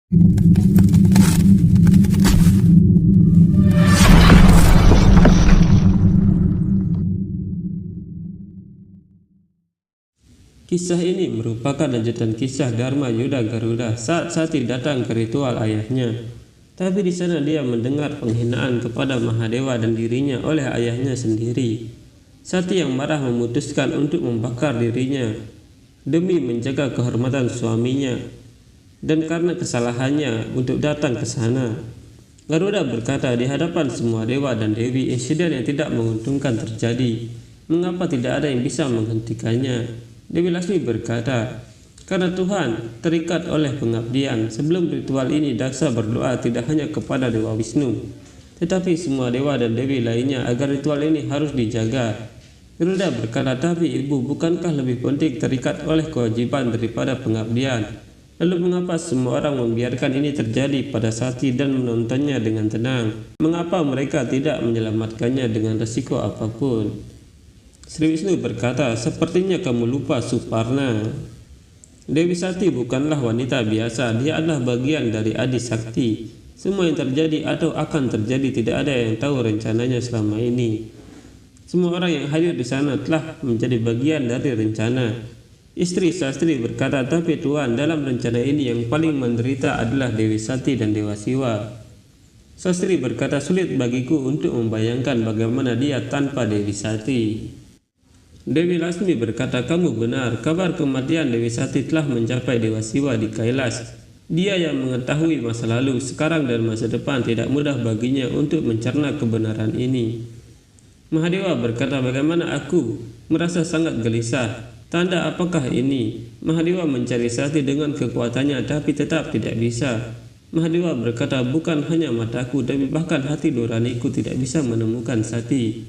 Kisah ini merupakan lanjutan kisah Dharma Yuda Garuda saat Sati datang ke ritual ayahnya. Tapi di sana dia mendengar penghinaan kepada Mahadewa dan dirinya oleh ayahnya sendiri. Sati yang marah memutuskan untuk membakar dirinya demi menjaga kehormatan suaminya dan karena kesalahannya untuk datang ke sana. Garuda berkata di hadapan semua dewa dan dewi, insiden yang tidak menguntungkan terjadi. Mengapa tidak ada yang bisa menghentikannya? Dewi Lasmi berkata, karena Tuhan terikat oleh pengabdian. Sebelum ritual ini, Daksa berdoa tidak hanya kepada Dewa Wisnu, tetapi semua dewa dan dewi lainnya agar ritual ini harus dijaga. Garuda berkata, tapi ibu, bukankah lebih penting terikat oleh kewajiban daripada pengabdian? Lalu mengapa semua orang membiarkan ini terjadi pada Sati dan menontonnya dengan tenang? Mengapa mereka tidak menyelamatkannya dengan resiko apapun? Sri Wisnu berkata, sepertinya kamu lupa Suparna. Dewi Sati bukanlah wanita biasa, dia adalah bagian dari Adi Sakti. Semua yang terjadi atau akan terjadi tidak ada yang tahu rencananya selama ini. Semua orang yang hadir di sana telah menjadi bagian dari rencana. Istri Sastri berkata, tapi Tuan, dalam rencana ini yang paling menderita adalah Dewi Sati dan Dewa Siwa. Sastri berkata, sulit bagiku untuk membayangkan bagaimana dia tanpa Dewi Sati. Dewi Lasmi berkata, kamu benar, kabar kematian Dewi Sati telah mencapai Dewa Siwa di Kailas. Dia yang mengetahui masa lalu, sekarang dan masa depan, tidak mudah baginya untuk mencerna kebenaran ini. Mahadewa berkata, bagaimana aku merasa sangat gelisah. Tanda apakah ini? Mahadewa mencari Sati dengan kekuatannya tapi tetap tidak bisa. Mahadewa berkata, bukan hanya mataku tapi bahkan hati nuraniku tidak bisa menemukan Sati.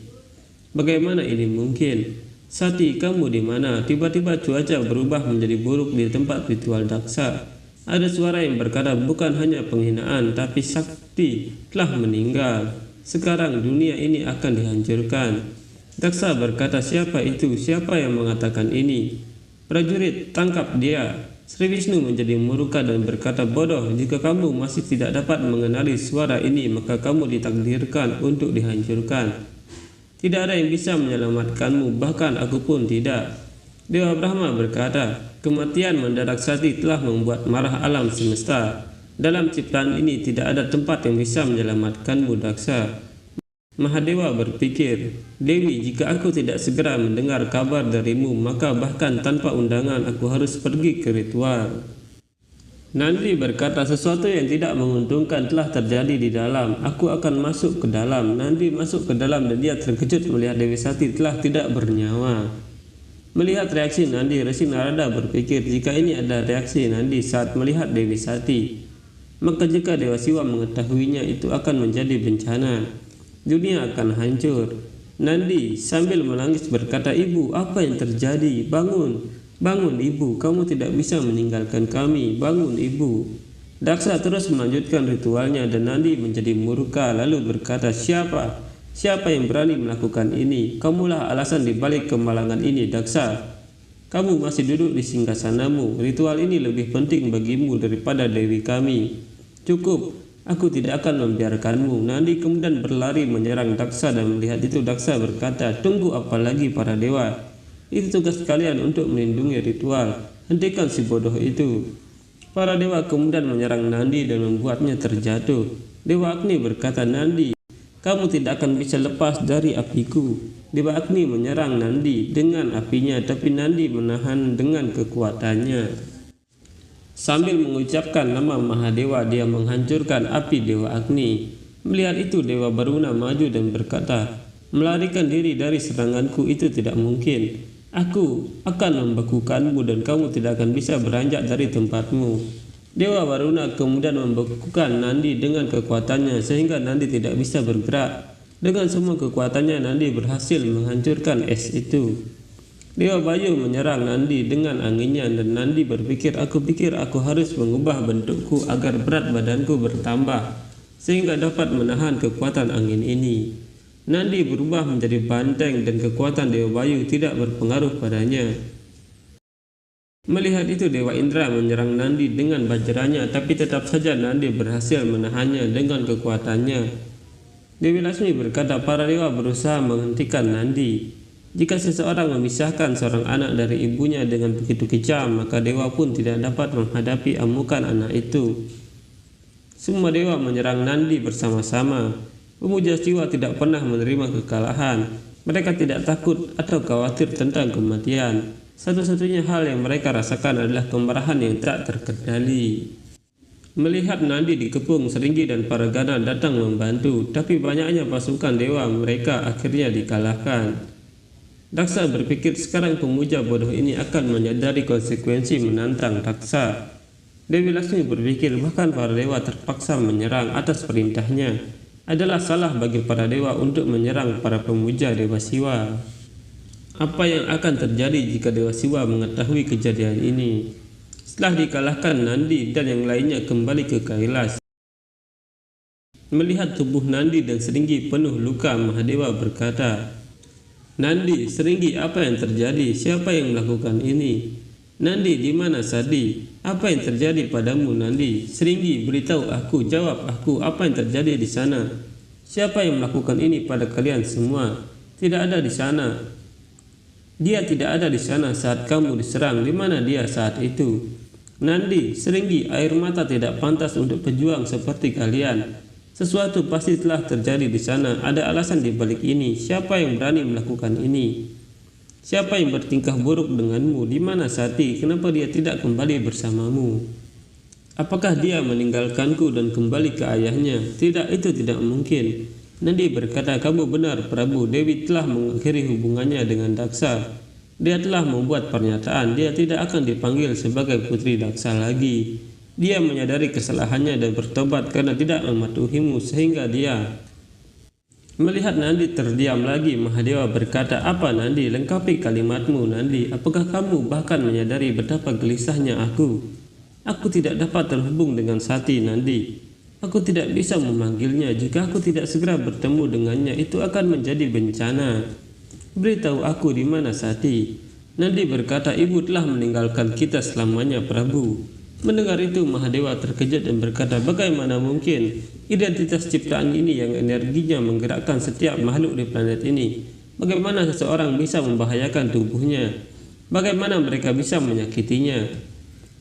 Bagaimana ini mungkin? Sati, kamu di mana? Tiba-tiba cuaca berubah menjadi buruk di tempat ritual Daksa. Ada suara yang berkata, bukan hanya penghinaan, tapi Sakti telah meninggal. Sekarang dunia ini akan dihancurkan. Daksa berkata, siapa itu? Siapa yang mengatakan ini? Prajurit, tangkap dia. Sri Wisnu menjadi murka dan berkata, bodoh, jika kamu masih tidak dapat mengenali suara ini, maka kamu ditakdirkan untuk dihancurkan. Tidak ada yang bisa menyelamatkanmu, bahkan aku pun tidak. Dewa Brahma berkata, kematian mendadak Sati telah membuat marah alam semesta. Dalam ciptaan ini tidak ada tempat yang bisa menyelamatkanmu, Daksa. Mahadewa berpikir, Dewi, jika aku tidak segera mendengar kabar darimu, maka bahkan tanpa undangan aku harus pergi ke ritual. Nandi berkata, sesuatu yang tidak menguntungkan telah terjadi di dalam. Aku akan masuk ke dalam. Nandi masuk ke dalam dan dia terkejut melihat Dewi Sati telah tidak bernyawa. Melihat reaksi Nandi, Resi Narada berpikir, jika ini ada reaksi Nandi saat melihat Dewi Sati, maka jika Dewa Siwa mengetahuinya itu akan menjadi bencana. Dunia akan hancur. Nandi sambil menangis berkata, ibu, apa yang terjadi? Bangun. Bangun ibu, kamu tidak bisa meninggalkan kami. Bangun ibu. Daksa terus melanjutkan ritualnya dan Nandi menjadi murka lalu berkata, siapa yang berani melakukan ini? Kamulah alasan dibalik kemalangan ini, Daksa. Kamu masih duduk di singgasanamu. Ritual ini lebih penting bagimu daripada dewi kami. Cukup, aku tidak akan membiarkanmu. Nandi kemudian berlari menyerang Daksa dan melihat itu Daksa berkata, tunggu apa lagi para dewa? Itu tugas kalian untuk melindungi ritual. Hentikan si bodoh itu. Para dewa kemudian menyerang Nandi dan membuatnya terjatuh. Dewa Agni berkata, Nandi, kamu tidak akan bisa lepas dari apiku. Dewa Agni menyerang Nandi dengan apinya, tapi Nandi menahan dengan kekuatannya. Sambil mengucapkan nama Mahadewa, dia menghancurkan api Dewa Agni. Melihat itu Dewa Baruna maju dan berkata, melarikan diri dari seranganku itu tidak mungkin. Aku akan membekukanmu dan kamu tidak akan bisa beranjak dari tempatmu. Dewa Waruna kemudian membekukan Nandi dengan kekuatannya sehingga Nandi tidak bisa bergerak. Dengan semua kekuatannya Nandi berhasil menghancurkan es itu. Dewa Bayu menyerang Nandi dengan anginnya dan Nandi berpikir, aku harus mengubah bentukku agar berat badanku bertambah sehingga dapat menahan kekuatan angin ini. Nandi berubah menjadi banteng dan kekuatan Dewa Bayu tidak berpengaruh padanya. Melihat itu, Dewa Indra menyerang Nandi dengan bajranya, tapi tetap saja Nandi berhasil menahannya dengan kekuatannya. Dewi Laksmi berkata, para dewa berusaha menghentikan Nandi. Jika seseorang memisahkan seorang anak dari ibunya dengan begitu kejam, maka dewa pun tidak dapat menghadapi amukan anak itu. Semua dewa menyerang Nandi bersama-sama. Pemuja Siwa tidak pernah menerima kekalahan. Mereka tidak takut atau khawatir tentang kematian. Satu-satunya hal yang mereka rasakan adalah kemarahan yang tak terkendali. Melihat Nandi dikepung, Sringgi dan Paragana datang membantu, tapi banyaknya pasukan dewa mereka akhirnya dikalahkan. Daksa berpikir sekarang pemuja bodoh ini akan menyadari konsekuensi menantang Daksa. Dewi Laksmi berpikir bahkan para dewa terpaksa menyerang atas perintahnya. Adalah salah bagi para dewa untuk menyerang para pemuja Dewa Siwa. Apa yang akan terjadi jika Dewa Siwa mengetahui kejadian ini? Setelah dikalahkan, Nandi dan yang lainnya kembali ke Kailas. Melihat tubuh Nandi dan Sringgi penuh luka, Mahadewa berkata, Nandi, Sringgi, apa yang terjadi? Siapa yang melakukan ini? Nandi, di mana Sadi? Apa yang terjadi padamu, Nandi? Sringgi, beritahu aku, jawab aku, apa yang terjadi di sana? Siapa yang melakukan ini pada kalian semua? Tidak ada di sana. Dia tidak ada di sana saat kamu diserang. Di mana dia saat itu? Nandi, Sringgi, air mata tidak pantas untuk pejuang seperti kalian. Sesuatu pasti telah terjadi di sana. Ada alasan di balik ini. Siapa yang berani melakukan ini? Siapa yang bertingkah buruk denganmu? Di mana Sati? Kenapa dia tidak kembali bersamamu? Apakah dia meninggalkanku dan kembali ke ayahnya? Tidak, itu tidak mungkin. Nandi berkata, kamu benar Prabu. Dewi telah mengakhiri hubungannya dengan Daksa. Dia telah membuat pernyataan. Dia tidak akan dipanggil sebagai putri Daksa lagi. Dia menyadari kesalahannya dan bertobat karena tidak mematuhimu, sehingga dia melihat Nandi terdiam lagi. Mahadewa berkata, apa Nandi? Lengkapi kalimatmu, Nandi. Apakah kamu bahkan menyadari betapa gelisahnya aku? Aku tidak dapat terhubung dengan Sati, Nandi. Aku tidak bisa memanggilnya. Jika aku tidak segera bertemu dengannya, itu akan menjadi bencana. Beritahu aku di mana Sati. Nandi berkata, ibu telah meninggalkan kita selamanya, Prabu. Mendengar itu, Mahadewa terkejut dan berkata, bagaimana mungkin? Identitas ciptaan ini yang energinya menggerakkan setiap makhluk di planet ini. Bagaimana seseorang bisa membahayakan tubuhnya? Bagaimana mereka bisa menyakitinya?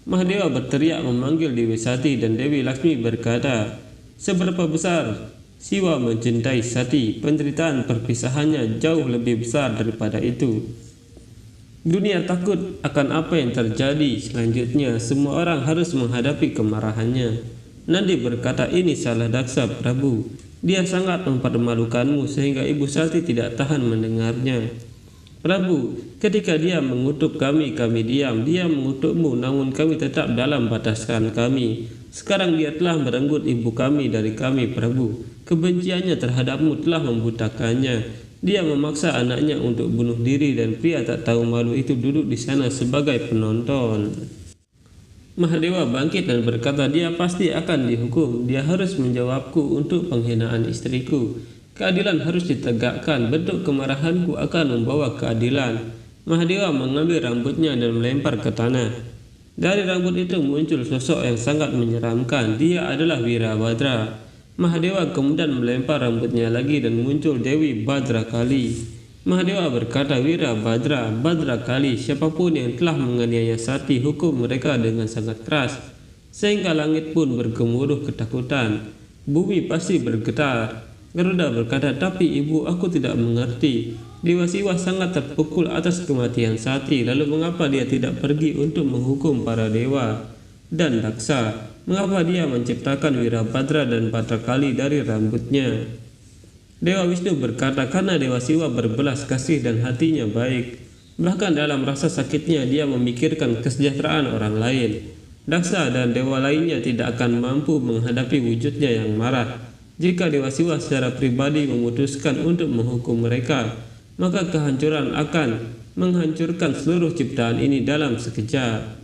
Mahadewa berteriak memanggil Dewi Sati dan Dewi Laksmi berkata, seberapa besar Siwa mencintai Sati, penderitaan perpisahannya jauh lebih besar daripada itu. Dunia takut akan apa yang terjadi selanjutnya. Semua orang harus menghadapi kemarahannya. Nandi berkata, ini salah Daksa, Prabu. Dia sangat mempermalukanmu sehingga Ibu Sati tidak tahan mendengarnya. Prabu, ketika dia mengutuk kami, kami diam. Dia mengutukmu, namun kami tetap dalam batasan kami. Sekarang dia telah merenggut ibu kami dari kami, Prabu. Kebenciannya terhadapmu telah membutakannya. Dia memaksa anaknya untuk bunuh diri dan pria tak tahu malu itu duduk di sana sebagai penonton. Mahadewa bangkit dan berkata, dia pasti akan dihukum. Dia harus menjawabku untuk penghinaan istriku. Keadilan harus ditegakkan. Bentuk kemarahanku akan membawa keadilan. Mahadewa mengambil rambutnya dan melempar ke tanah. Dari rambut itu muncul sosok yang sangat menyeramkan. Dia adalah Wirabadra. Mahadewa kemudian melempar rambutnya lagi dan muncul Dewi Badra Kali. Mahadewa berkata, Wirabadra, Badra Kali, siapapun yang telah menganiaya Sati, hukum mereka dengan sangat keras, sehingga langit pun bergemuruh ketakutan. Bumi pasti bergetar. Garuda berkata, tapi ibu, aku tidak mengerti. Dewa Siwa sangat terpukul atas kematian Sati. Lalu mengapa dia tidak pergi untuk menghukum para dewa dan Daksa? Mengapa dia menciptakan Wirabadra dan Bhadrakali dari rambutnya? Dewa Wisnu berkata, karena Dewa Siwa berbelas kasih dan hatinya baik. Bahkan dalam rasa sakitnya dia memikirkan kesejahteraan orang lain. Daksa dan dewa lainnya tidak akan mampu menghadapi wujudnya yang marah. Jika Dewa Siwa secara pribadi memutuskan untuk menghukum mereka, maka kehancuran akan menghancurkan seluruh ciptaan ini dalam sekejap.